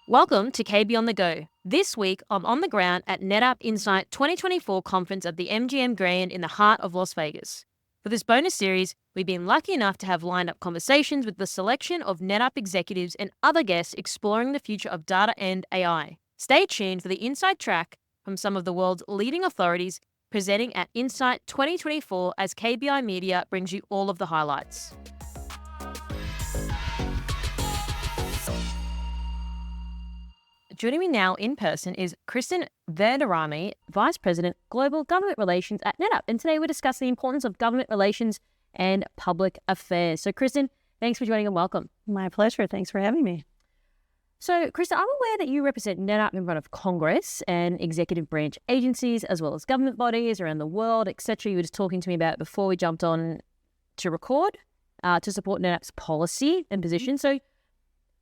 Welcome to KB on the Go. This week, I'm on the ground at NetApp Insight 2024 conference at the MGM Grand in the heart of Las Vegas. For this bonus series, we've been lucky enough to have lined up conversations with the selection of NetApp executives and other guests exploring the future of data and AI. Stay tuned for the inside track from some of the world's leading authorities presenting at Insight 2024 as KBI Media brings you all of the highlights. Joining me now in person is Kristen Verderame, Vice President, Global Government Relations at NetApp. And today we're discussing the importance of government relations and public affairs. So Kristen, thanks for joining and welcome. My pleasure. Thanks for having me. So Kristen, I'm aware that you represent NetApp in front of Congress and executive branch agencies, as well as government bodies around the world, etc. You were just talking to me about before we jumped on to record to support NetApp's policy and position. So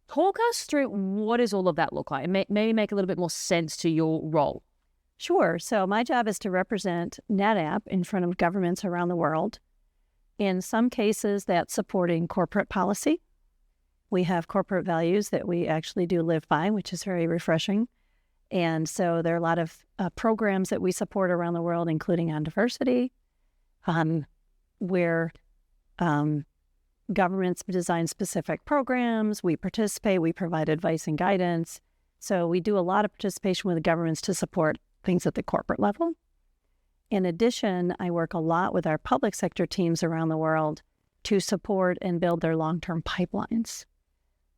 talk us through what does all of that look like and maybe make a little bit more sense to your role. Sure. So my job is to represent NetApp in front of governments around the world. In some cases, that's supporting corporate policy. We have corporate values that we actually do live by, which is very refreshing. And so there are a lot of programs that we support around the world, including on diversity, where governments design specific programs. We participate, we provide advice and guidance. So we do a lot of participation with the governments to support things at the corporate level. In addition, I work a lot with our public sector teams around the world to support and build their long-term pipelines.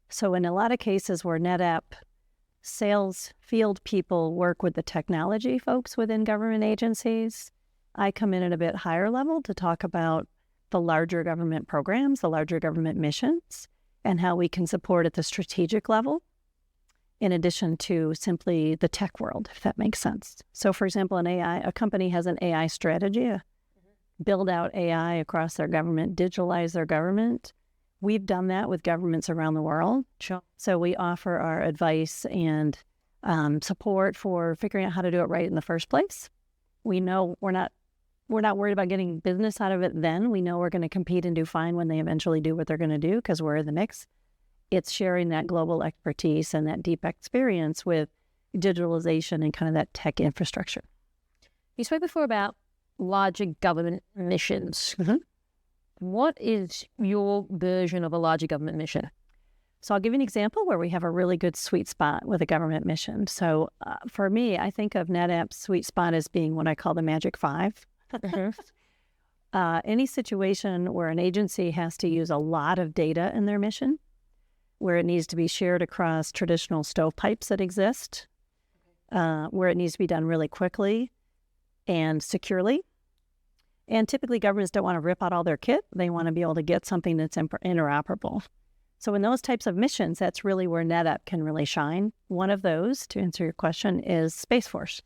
So in a lot of cases where NetApp sales field people work with the technology folks within government agencies, I come in at a bit higher level to talk about the larger government programs, the larger government missions, and how we can support at the strategic level, in addition to simply the tech world, if that makes sense. So for example, a company has an AI strategy, build out AI across their government, digitalize their government. We've done that with governments around the world. Sure. So we offer our advice and support for figuring out how to do it right in the first place. We know we're not worried about getting business out of it then. We know we're going to compete and do fine when they eventually do what they're going to do because we're in the mix. It's sharing that global expertise and that deep experience with digitalization and kind of that tech infrastructure. You spoke before about larger government missions. Mm-hmm. What is your version of a larger government mission? So I'll give you an example where we have a really good sweet spot with a government mission. So for me, I think of NetApp's sweet spot as being what I call the magic five. Any situation where an agency has to use a lot of data in their mission, where it needs to be shared across traditional stovepipes that exist, where it needs to be done really quickly and securely. And typically governments don't want to rip out all their kit. They want to be able to get something that's interoperable. So in those types of missions, that's really where NetApp can really shine. One of those, to answer your question, is Space Force.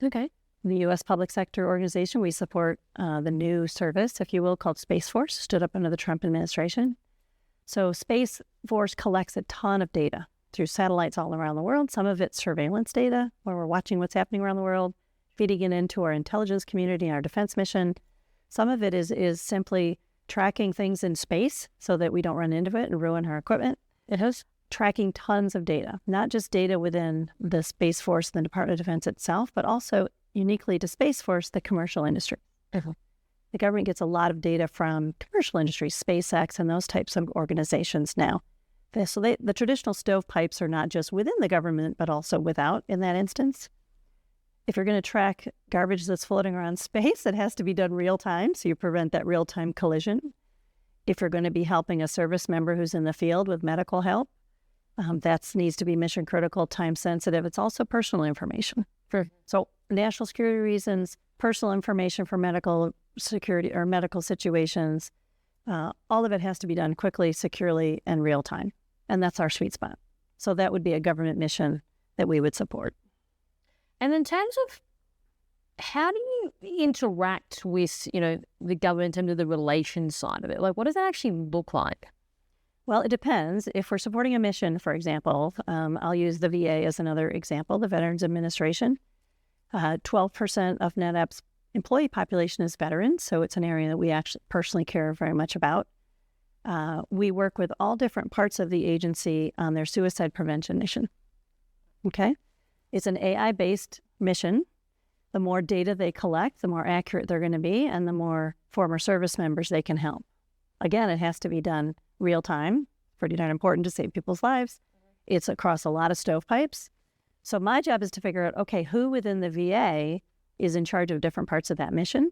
Okay. The U.S. public sector organization, we support the new service, if you will, called Space Force, stood up under the Trump administration. So Space Force collects a ton of data through satellites all around the world. Some of it's surveillance data, where we're watching what's happening around the world, feeding it into our intelligence community, our defense mission. Some of it is simply tracking things in space so that we don't run into it and ruin our equipment. It has tracking tons of data, not just data within the Space Force and the Department of Defense itself, but also uniquely to Space Force, the commercial industry. Mm-hmm. The government gets a lot of data from commercial industry, SpaceX, and those types of organizations now. So the traditional stovepipes are not just within the government, but also without in that instance. If you're going to track garbage that's floating around space, it has to be done real time, so you prevent that real-time collision. If you're going to be helping a service member who's in the field with medical help, that needs to be mission critical, time sensitive. It's also personal information. So national security reasons, personal information for medical security or medical situations, all of it has to be done quickly, securely, and real time. And that's our sweet spot. So that would be a government mission that we would support. And in terms of how do you interact with, the government under the relations side of it? Like, what does that actually look like? Well, it depends. If we're supporting a mission, for example, I'll use the VA as another example, the Veterans Administration. 12% of NetApp's employee population is veterans, so it's an area that we actually personally care very much about. We work with all different parts of the agency on their suicide prevention mission. Okay? It's an AI-based mission. The more data they collect, the more accurate they're going to be, and the more former service members they can help. Again, it has to be done real time. Pretty darn important to save people's lives. It's across a lot of stovepipes. So my job is to figure out, okay, who within the VA is in charge of different parts of that mission,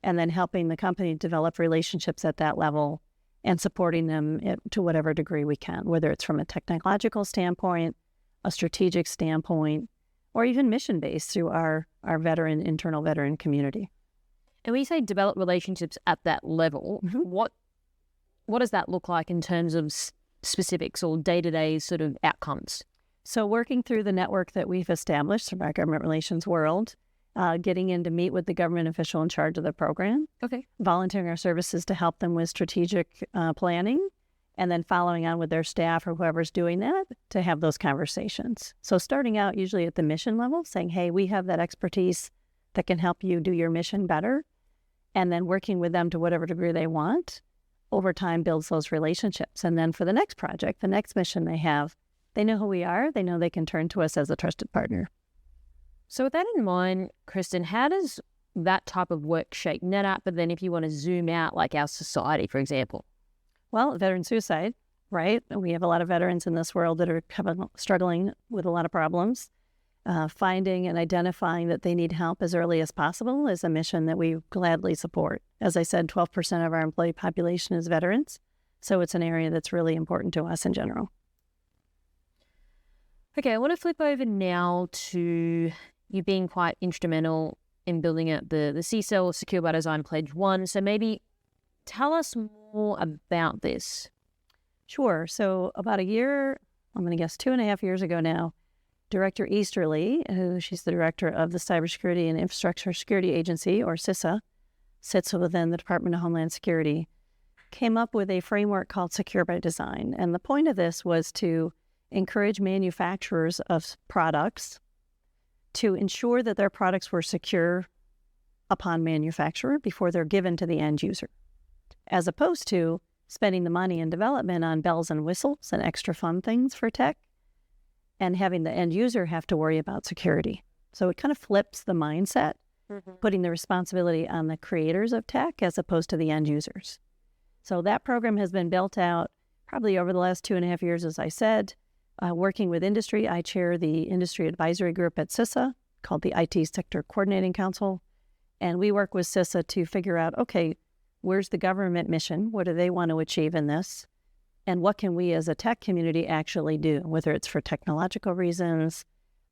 and then helping the company develop relationships at that level and supporting them to whatever degree we can, whether it's from a technological standpoint, a strategic standpoint, or even mission-based through our internal veteran community. And when you say develop relationships at that level, what does that look like in terms of specifics or day-to-day sort of outcomes? So working through the network that we've established from our government relations world, getting in to meet with the government official in charge of the program, volunteering our services to help them with strategic planning, and then following on with their staff or whoever's doing that to have those conversations. So starting out usually at the mission level, saying, hey, we have that expertise that can help you do your mission better, and then working with them to whatever degree they want, over time builds those relationships. And then for the next project, the next mission they have, they know who we are, they know they can turn to us as a trusted partner. So with that in mind, Kristen, how does that type of work shape NetApp? But then if you want to zoom out, like our society, for example? Well, veteran suicide, right? We have a lot of veterans in this world that are struggling with a lot of problems. Finding and identifying that they need help as early as possible is a mission that we gladly support. As I said, 12% of our employee population is veterans, so it's an area that's really important to us in general. Okay, I want to flip over now to you being quite instrumental in building out the CSEL or Secure by Design Pledge 1. So maybe tell us more about this. Sure. So about a year, I'm going to guess 2.5 years ago now, Director Easterly, she's the director of the Cybersecurity and Infrastructure Security Agency, or CISA, sits within the Department of Homeland Security, came up with a framework called Secure by Design. And the point of this was to encourage manufacturers of products to ensure that their products were secure upon manufacture before they're given to the end user, as opposed to spending the money in development on bells and whistles and extra fun things for tech and having the end user have to worry about security. So it kind of flips the mindset, putting the responsibility on the creators of tech as opposed to the end users. So that program has been built out probably over the last 2.5 years, as I said. Working with industry, I chair the industry advisory group at CISA called the IT Sector Coordinating Council. And we work with CISA to figure out, okay, where's the government mission? What do they want to achieve in this? And what can we as a tech community actually do, whether it's for technological reasons,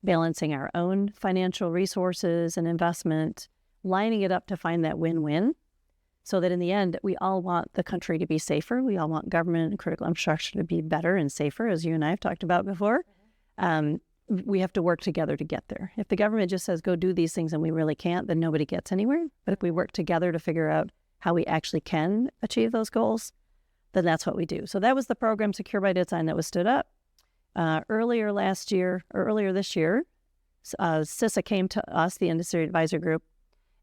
balancing our own financial resources and investment, lining it up to find that win-win, so that in the end, we all want the country to be safer. We all want government and critical infrastructure to be better and safer, as you and I have talked about before. We have to work together to get there. If the government just says, go do these things, and we really can't, then nobody gets anywhere. But if we work together to figure out how we actually can achieve those goals, then that's what we do. So that was the program Secure by Design that was stood up. Earlier this year, CISA came to us, the Industry Advisor Group,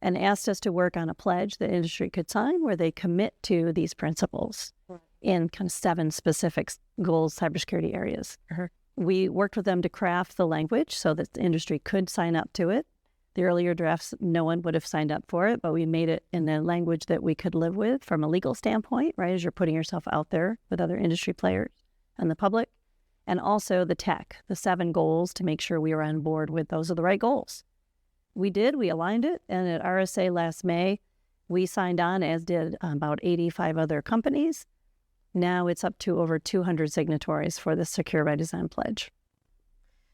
and asked us to work on a pledge that industry could sign where they commit to these principles in kind of 7 specific goals, cybersecurity areas. We worked with them to craft the language so that the industry could sign up to it. The earlier drafts, no one would have signed up for it, but we made it in a language that we could live with from a legal standpoint, right, as you're putting yourself out there with other industry players and the public, and also the tech, the 7 goals to make sure we were on board with those are the right goals. We aligned it, and at RSA last May, we signed on, as did about 85 other companies. Now it's up to over 200 signatories for the Secure by Design pledge.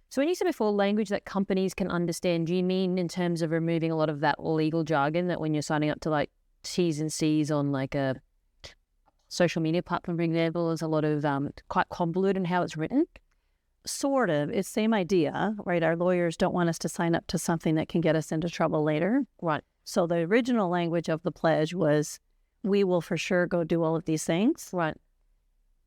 So when you said before language that companies can understand, do you mean in terms of removing a lot of that legal jargon that when you're signing up to like T's and C's on like a social media platform, for example, is a lot of quite convoluted in how it's written? Sort of. It's same idea, right? Our lawyers don't want us to sign up to something that can get us into trouble later. Right. So the original language of the pledge was, we will for sure go do all of these things. Right.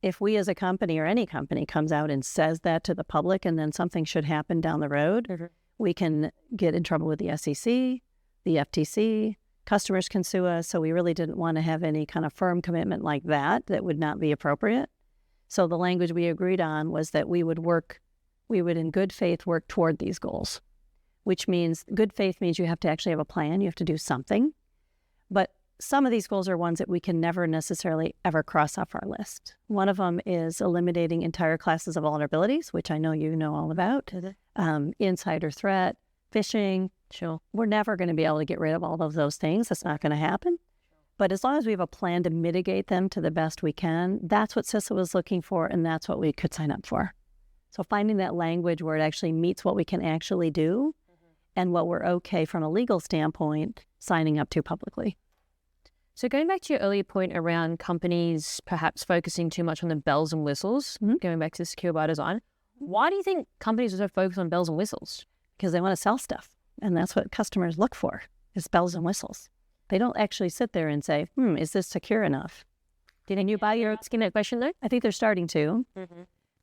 If we as a company or any company comes out and says that to the public and then something should happen down the road, we can get in trouble with the SEC, the FTC, customers can sue us. So we really didn't want to have any kind of firm commitment like that would not be appropriate. So the language we agreed on was that we would work we would in good faith work toward these goals, which means good faith means you have to actually have a plan. You have to do something. But some of these goals are ones that we can never necessarily ever cross off our list. One of them is eliminating entire classes of vulnerabilities, which I know you know all about. Insider threat, phishing. Sure. We're never going to be able to get rid of all of those things. That's not going to happen. But as long as we have a plan to mitigate them to the best we can, that's what CISA was looking for, and that's what we could sign up for. So finding that language where it actually meets what we can actually do and what we're okay from a legal standpoint signing up to publicly. So going back to your earlier point around companies perhaps focusing too much on the bells and whistles, going back to secure by design, why do you think companies are so focused on bells and whistles? Because they want to sell stuff, and that's what customers look for, is bells and whistles. They don't actually sit there and say, is this secure enough? Didn't you buy your asking that question though? I think they're starting to.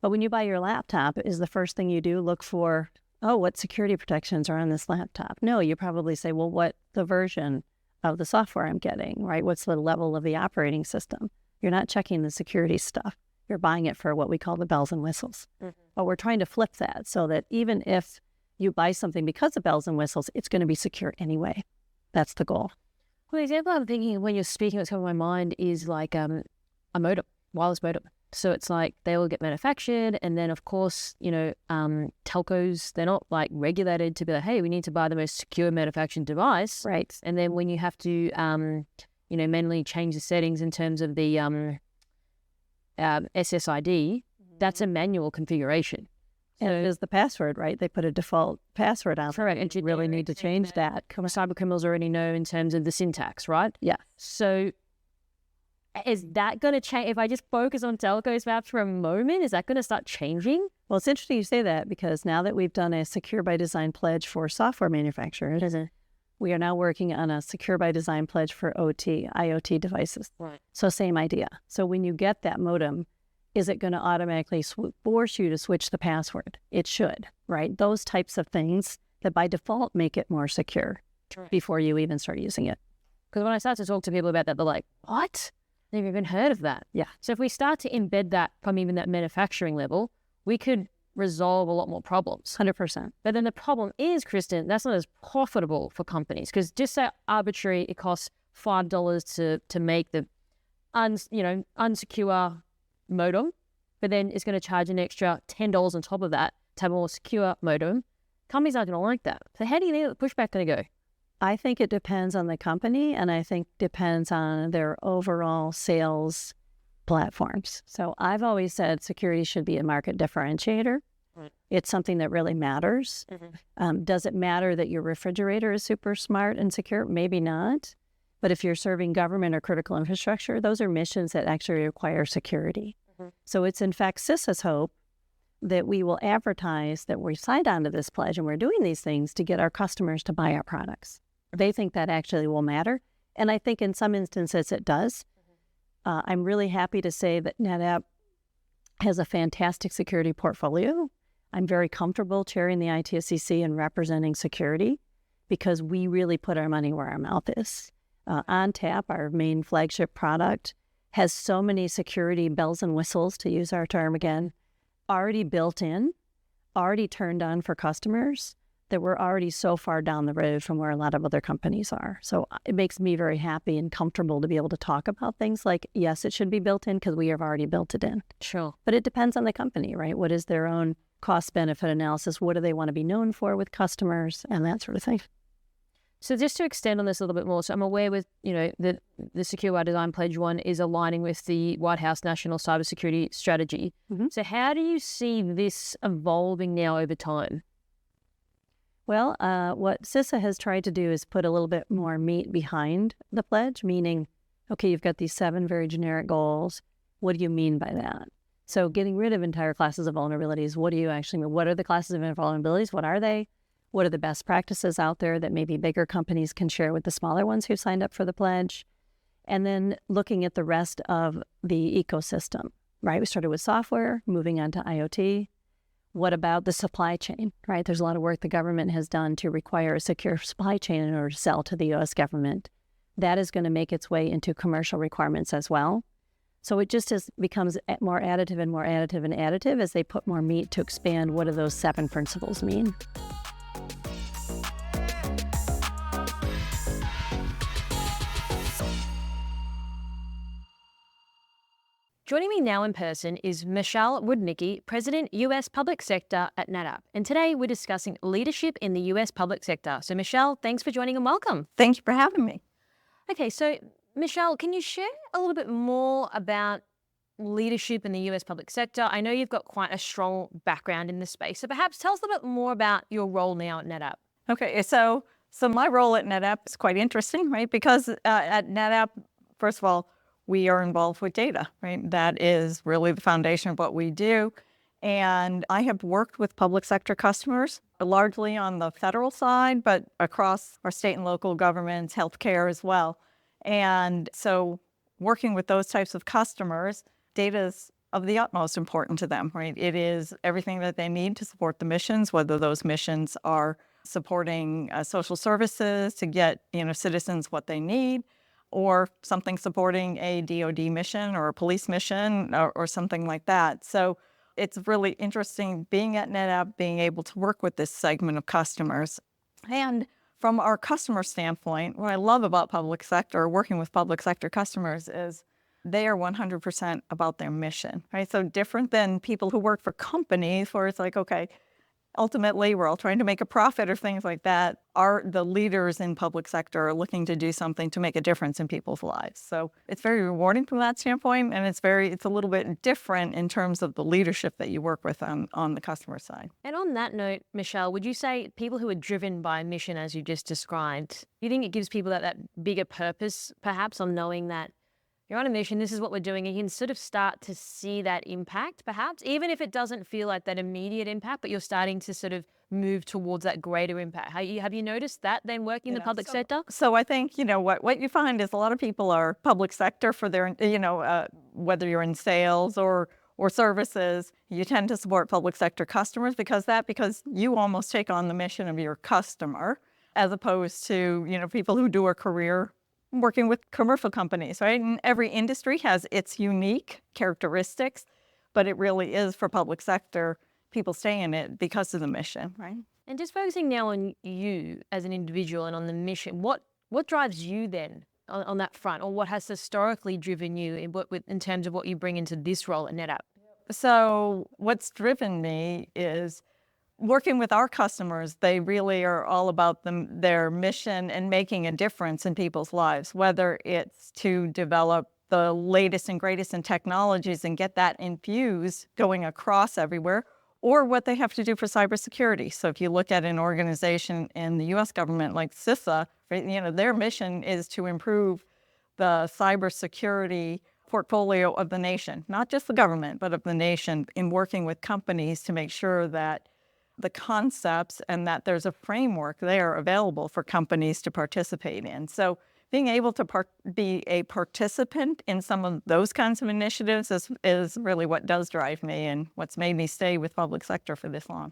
But when you buy your laptop, is the first thing you do look for, what security protections are on this laptop? No, you probably say, well, what the version of the software I'm getting, right? What's the level of the operating system? You're not checking the security stuff. You're buying it for what we call the bells and whistles. But we're trying to flip that so that even if you buy something because of bells and whistles, it's going to be secure anyway. That's the goal. Well, the example I'm thinking when you're speaking, what's coming to my mind is like a modem, wireless modem. So it's like they all get manufactured, and then of course, telcos, they're not like regulated to be like, hey, we need to buy the most secure manufactured device. Right. And then when you have to, manually change the settings in terms of the SSID, that's a manual configuration. And it is the password, right? They put a default password out. Correct. And you really need to change that. Cyber criminals already know in terms of the syntax, right? Yeah. So is that going to change? If I just focus on telcos perhaps for a moment, is that going to start changing? Well, it's interesting you say that, because now that we've done a Secure by Design pledge for software manufacturers, we are now working on a Secure by Design pledge for IoT devices. Right. So same idea. So when you get that modem, is it going to automatically force you to switch the password? It should, right? Those types of things that by default make it more secure before you even start using it. Because when I start to talk to people about that, they're like, what? Never even heard of that. Yeah. So if we start to embed that from even that manufacturing level, we could resolve a lot more problems. 100%. But then the problem is, Kristen, that's not as profitable for companies, because just say arbitrary, it costs $5 to make the unsecure modem, but then it's going to charge an extra $10 on top of that to have a more secure modem. Companies aren't going to like that. So how do you think the pushback going to go? I think it depends on the company, and I think depends on their overall sales platforms. So I've always said security should be a market differentiator. Right. It's something that really matters. Does it matter that your refrigerator is super smart and secure? Maybe not. But if you're serving government or critical infrastructure, those are missions that actually require security. So it's in fact CISA's hope that we will advertise that we signed on to this pledge and we're doing these things to get our customers to buy our products. They think that actually will matter. And I think in some instances it does. I'm really happy to say that NetApp has a fantastic security portfolio. I'm very comfortable chairing the ITSCC and representing security because we really put our money where our mouth is. ONTAP, our main flagship product, has so many security bells and whistles, to use our term again, already built in, already turned on for customers, that we're already so far down the road from where a lot of other companies are. So it makes me very happy and comfortable to be able to talk about things like, yes, it should be built in because we have already built it in. Sure. But it depends on the company, right? What is their own cost-benefit analysis? What do they want to be known for with customers and that sort of thing? So just to extend on this a little bit more, so I'm aware with, the Secure by Design Pledge one is aligning with the White House National Cybersecurity Strategy. So how do you see this evolving now over time? Well, what CISA has tried to do is put a little bit more meat behind the pledge, meaning, okay, you've got these 7 very generic goals. What do you mean by that? So getting rid of entire classes of vulnerabilities, what do you actually mean? What are the classes of vulnerabilities? What are they? What are the best practices out there that maybe bigger companies can share with the smaller ones who signed up for the pledge? And then looking at the rest of the ecosystem, right? We started with software, moving on to IoT. What about the supply chain, right? There's a lot of work the government has done to require a secure supply chain in order to sell to the U.S. government. That is going to make its way into commercial requirements as well. So it just becomes more additive and more additive and additive as they put more meat to expand what do those 7 principles mean. Joining me now in person is Michelle Rudnicki, President, US Public Sector at NetApp. And today we're discussing leadership in the US public sector. So Michelle, thanks for joining and welcome. Thank you for having me. Okay, so Michelle, can you share a little bit more about leadership in the US public sector? I know you've got quite a strong background in this space. So perhaps tell us a little bit more about your role now at NetApp. Okay, so my role at NetApp is quite interesting, right? Because at NetApp, first of all, we are involved with data, right? That is really the foundation of what we do. And I have worked with public sector customers, largely on the federal side, but across our state and local governments, healthcare as well. And so working with those types of customers, data is of the utmost important to them, right? It is everything that they need to support the missions, whether those missions are supporting social services to get citizens what they need, or something supporting a DoD mission or a police mission or something like that. So it's really interesting being at NetApp, being able to work with this segment of customers. And from our customer standpoint, what I love about public sector, working with public sector customers, is they are 100% about their mission, right? So different than people who work for companies where it's like, okay, ultimately, we're all trying to make a profit or things like that. The leaders in public sector are looking to do something to make a difference in people's lives. So it's very rewarding from that standpoint, and it's a little bit different in terms of the leadership that you work with on the customer side. And on that note, Michelle, would you say people who are driven by a mission, as you just described, do you think it gives people that bigger purpose, perhaps, on knowing that you're on a mission, this is what we're doing, and you can sort of start to see that impact, perhaps, even if it doesn't feel like that immediate impact, but you're starting to sort of move towards that greater impact. Have you noticed that then working in the public sector? So I think, what you find is a lot of people are public sector for their, whether you're in sales or services, you tend to support public sector customers because you almost take on the mission of your customer, as opposed to, people who do a career working with commercial companies, right? And every industry has its unique characteristics, but it really is for public sector, people stay in it because of the mission, right? And just focusing now on you as an individual and on the mission, what drives you then on that front, or what has historically driven you in terms of what you bring into this role at NetApp? So what's driven me is working with our customers. They really are all about their mission and making a difference in people's lives, whether it's to develop the latest and greatest in technologies and get that infused going across everywhere, or what they have to do for cybersecurity. So if you look at an organization in the U.S. government like CISA, right, their mission is to improve the cybersecurity portfolio of the nation, not just the government, but of the nation, in working with companies to make sure that the concepts and that there's a framework there available for companies to participate in. So being able to be a participant in some of those kinds of initiatives is really what does drive me and what's made me stay with public sector for this long.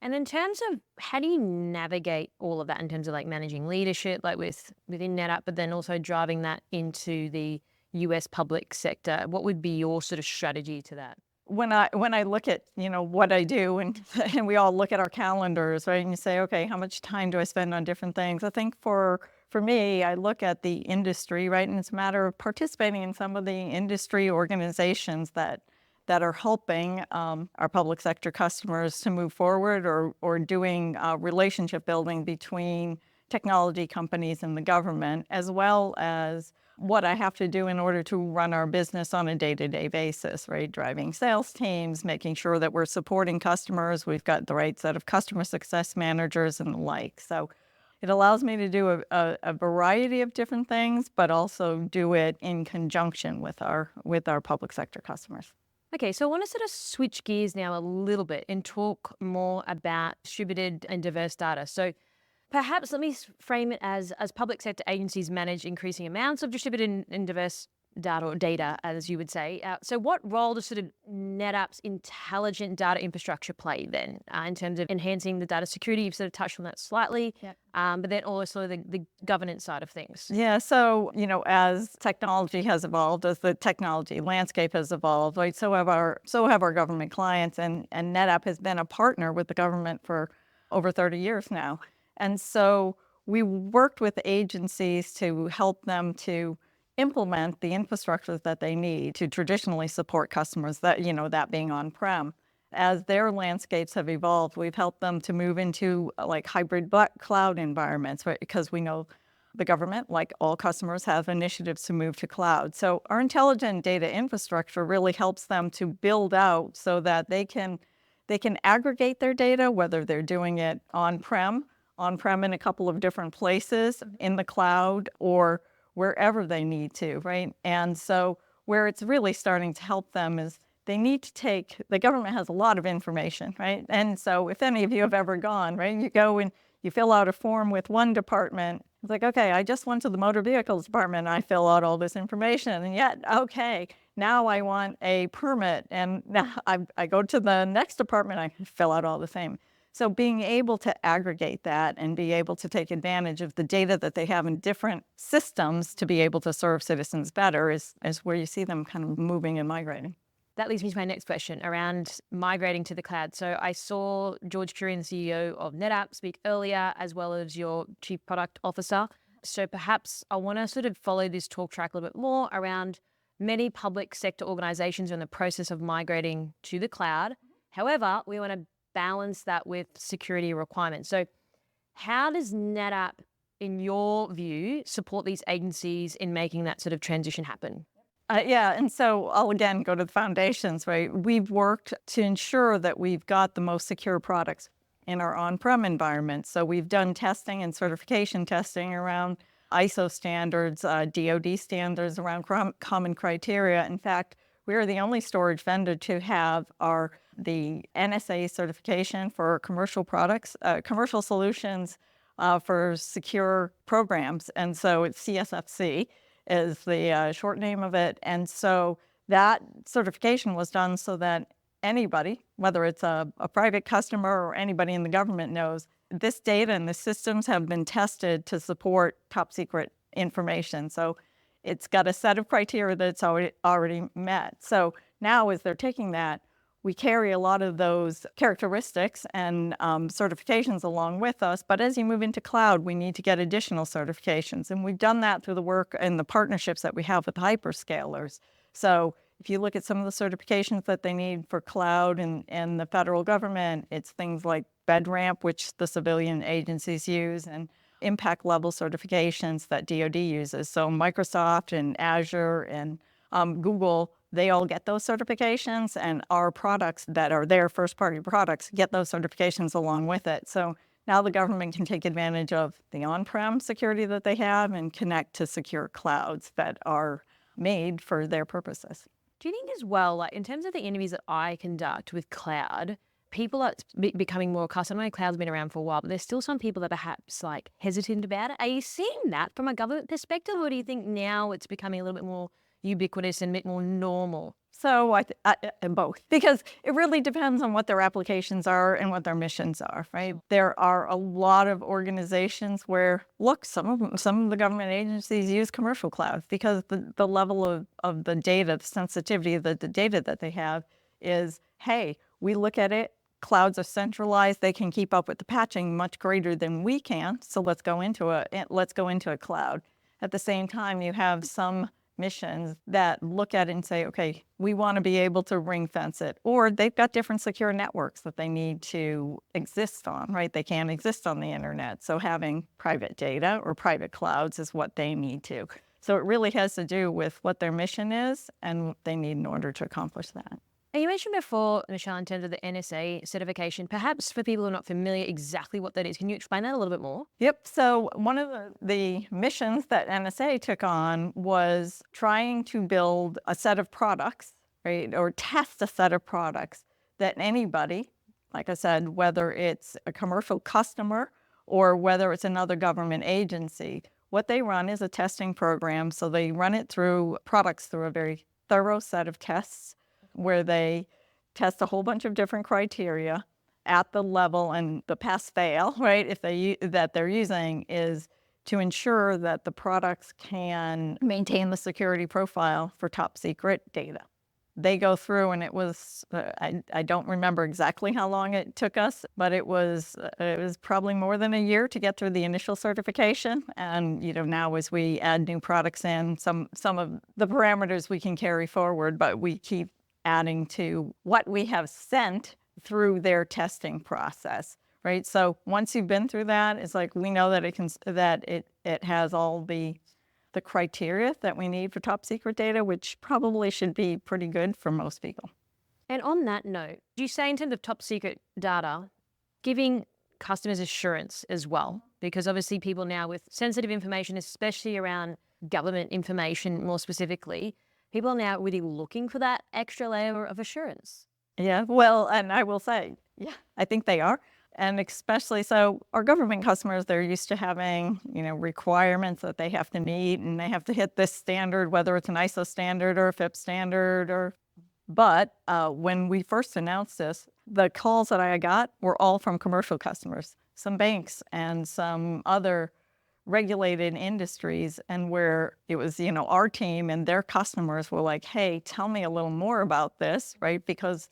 And in terms of how do you navigate all of that in terms of like managing leadership, like within NetApp, but then also driving that into the US public sector, what would be your sort of strategy to that? When I look at what I do, and we all look at our calendars, right, and you say, okay, how much time do I spend on different things? I think for me, I look at the industry, right, and it's a matter of participating in some of the industry organizations that are helping our public sector customers to move forward, or doing relationship building between technology companies and the government, as well as what I have to do in order to run our business on a day-to-day basis, right? Driving sales teams, making sure that we're supporting customers, we've got the right set of customer success managers and the like. So it allows me to do a variety of different things, but also do it in conjunction with our public sector customers. Okay, so I want to sort of switch gears now a little bit and talk more about distributed and diverse data. So perhaps let me frame it as public sector agencies manage increasing amounts of distributed and diverse data or data, as you would say. So what role does sort of NetApp's intelligent data infrastructure play then in terms of enhancing the data security? You've sort of touched on that slightly, but then also the governance side of things. Yeah, so, as technology has evolved, as the technology landscape has evolved, right, so have our government clients, and NetApp has been a partner with the government for over 30 years now. And so we worked with agencies to help them to implement the infrastructure that they need to traditionally support customers, that being on-prem. As their landscapes have evolved, we've helped them to move into like hybrid cloud environments, right? Because we know the government, like all customers, have initiatives to move to cloud. So our intelligent data infrastructure really helps them to build out so that they can aggregate their data, whether they're doing it on-prem in a couple of different places, in the cloud, or wherever they need to, right? And so where it's really starting to help them is they need to the government has a lot of information, right? And so if any of you have ever gone, right, you go and you fill out a form with one department. It's like, okay, I just went to the motor vehicles department and I fill out all this information. And yet, okay, now I want a permit. And now I go to the next department, I fill out all the same. So being able to aggregate that and be able to take advantage of the data that they have in different systems to be able to serve citizens better is where you see them kind of moving and migrating. That leads me to my next question around migrating to the cloud. So I saw George Kurian, the CEO of NetApp, speak earlier, as well as your Chief Product Officer. So perhaps I want to sort of follow this talk track a little bit more around many public sector organizations are in the process of migrating to the cloud. However, we want to balance that with security requirements. So how does NetApp, in your view, support these agencies in making that sort of transition happen? And so I'll again go to the foundations, right? We've worked to ensure that we've got the most secure products in our on-prem environment. So we've done testing and certification testing around ISO standards, DoD standards, around common criteria. In fact, we are the only storage vendor to have the NSA certification for commercial products, commercial solutions for secure programs. And so it's CSFC is the short name of it. And so that certification was done so that anybody, whether it's a private customer or anybody in the government, knows this data and the systems have been tested to support top secret information. So it's got a set of criteria that's already met. So now as they're taking that, we carry a lot of those characteristics and certifications along with us. But as you move into cloud, we need to get additional certifications. And we've done that through the work and the partnerships that we have with hyperscalers. So if you look at some of the certifications that they need for cloud and the federal government, it's things like FedRAMP, which the civilian agencies use, and impact level certifications that DoD uses. So Microsoft and Azure and Google, they all get those certifications, and our products that are their first-party products get those certifications along with it. So now the government can take advantage of the on-prem security that they have and connect to secure clouds that are made for their purposes. Do you think as well, like in terms of the interviews that I conduct with cloud, people are becoming more accustomed? I know cloud's been around for a while, but there's still some people that are perhaps like hesitant about it. Are you seeing that from a government perspective, or do you think now it's becoming a little bit more ubiquitous and a bit more normal? So I both, because it really depends on what their applications are and what their missions are, right? There are a lot of organizations where, look, some of the government agencies use commercial clouds because the level of the data, the sensitivity of the data that they have is, hey, we look at it, clouds are centralized, they can keep up with the patching much greater than we can, so let's go into a cloud. At the same time, you have some missions that look at it and say, okay, we want to be able to ring fence it, or they've got different secure networks that they need to exist on, right? They can't exist on the internet. So having private data or private clouds is what they need to. So it really has to do with what their mission is and what they need in order to accomplish that. And you mentioned before, Michelle, in terms of the NSA certification, perhaps for people who are not familiar exactly what that is, can you explain that a little bit more? Yep. So one of the missions that NSA took on was trying to build a set of products, right, or test a set of products that anybody, like I said, whether it's a commercial customer or whether it's another government agency, what they run is a testing program. So they run it through products through a very thorough set of tests where they test a whole bunch of different criteria at the level, and the pass fail, right, if that they're using is to ensure that the products can maintain the security profile for top secret data. They go through, and it was I don't remember exactly how long it took us, but it was probably more than a year to get through the initial certification. And now as we add new products in, some of the parameters we can carry forward, but we keep adding to what we have sent through their testing process, right? So once you've been through that, it's like we know that it has all the criteria that we need for top secret data, which probably should be pretty good for most people. And on that note, do you say in terms of top secret data, giving customers assurance as well? Because obviously people now with sensitive information, especially around government information more specifically, people are now really looking for that extra layer of assurance. Yeah, well, and I will say, yeah, I think they are. And especially so our government customers, they're used to having, requirements that they have to meet, and they have to hit this standard, whether it's an ISO standard or a FIPS standard. But when we first announced this, the calls that I got were all from commercial customers, some banks and some other regulated industries, and where it was, our team and their customers were like, hey, tell me a little more about this, right? Because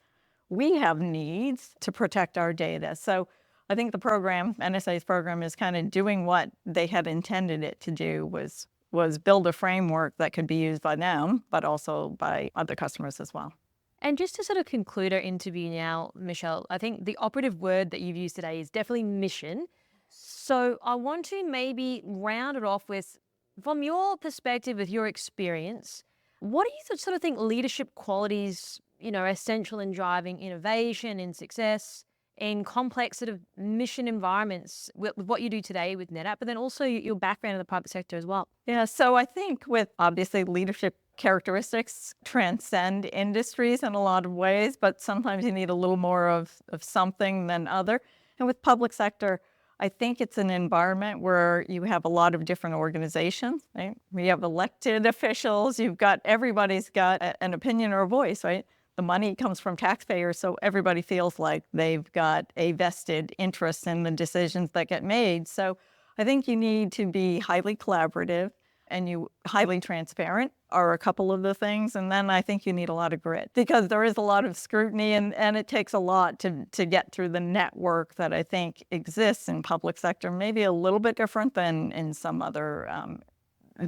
we have needs to protect our data. So I think the program, NSA's program, is kind of doing what they had intended it to do, was build a framework that could be used by them, but also by other customers as well. And just to sort of conclude our interview now, Michelle, I think the operative word that you've used today is definitely mission. So I want to maybe round it off with, from your perspective, with your experience, what do you sort of think leadership qualities are essential in driving innovation and success in complex sort of mission environments with what you do today with NetApp, but then also your background in the private sector as well? Yeah, so I think with obviously leadership characteristics transcend industries in a lot of ways, but sometimes you need a little more of something than other. And with public sector, I think it's an environment where you have a lot of different organizations, right? We have elected officials, everybody's got an opinion or a voice, right? The money comes from taxpayers, so everybody feels like they've got a vested interest in the decisions that get made. So I think you need to be highly collaborative, and highly transparent are a couple of the things. And then I think you need a lot of grit, because there is a lot of scrutiny, and it takes a lot to get through the network that I think exists in public sector, maybe a little bit different than in some other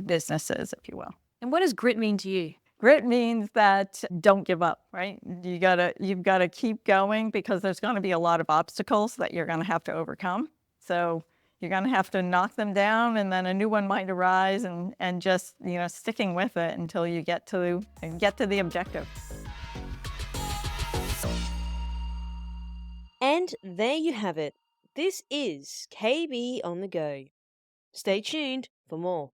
businesses, if you will. And what does grit mean to you? Grit means that don't give up, right? You've got to keep going, because there's going to be a lot of obstacles that you're going to have to overcome. So you're going to have to knock them down, and then a new one might arise, and just sticking with it until you get to the objective. And there you have it. This is KB on the Go. Stay tuned for more.